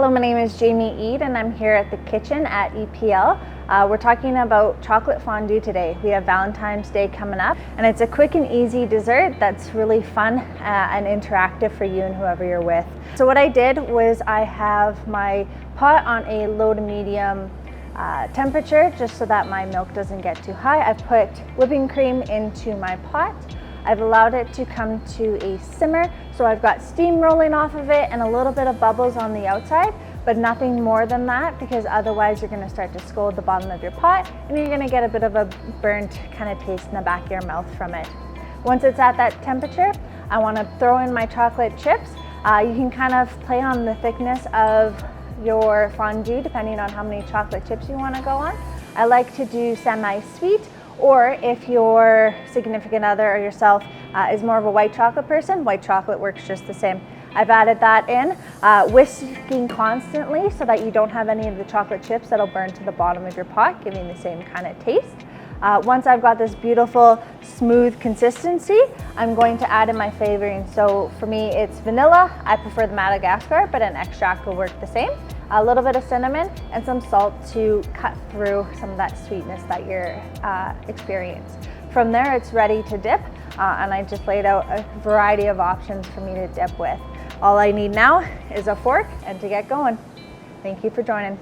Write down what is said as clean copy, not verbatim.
Hello, my name is Jamie Eid and I'm here at the kitchen at EPL. We're talking about chocolate fondue today. We have Valentine's Day coming up and it's a quick and easy dessert that's really fun and interactive for you and whoever you're with. So what I did was I have my pot on a low to medium temperature just so that my milk doesn't get too high. I've put whipping cream into my pot. I've allowed it to come to a simmer, so I've got steam rolling off of it and a little bit of bubbles on the outside, but nothing more than that, because otherwise you're going to start to scald the bottom of your pot and you're going to get a bit of a burnt kind of taste in the back of your mouth from it. Once it's at that temperature, I want to throw in my chocolate chips. You can kind of play on the thickness of your fondue depending on how many chocolate chips you want to go on. I like to do semi-sweet, or if your significant other or yourself is more of a white chocolate person, white chocolate works just the same. I've added that in, whisking constantly so that you don't have any of the chocolate chips that'll burn to the bottom of your pot, giving the same kind of taste. Once I've got this beautiful smooth consistency, I'm going to add in my flavoring. So for me, it's vanilla. I prefer the Madagascar, but an extract will work the same. A little bit of cinnamon and some salt to cut through some of that sweetness that you're experiencing. From there, it's ready to dip, and I just laid out a variety of options for me to dip with. All I need now is a fork and to get going. Thank you for joining.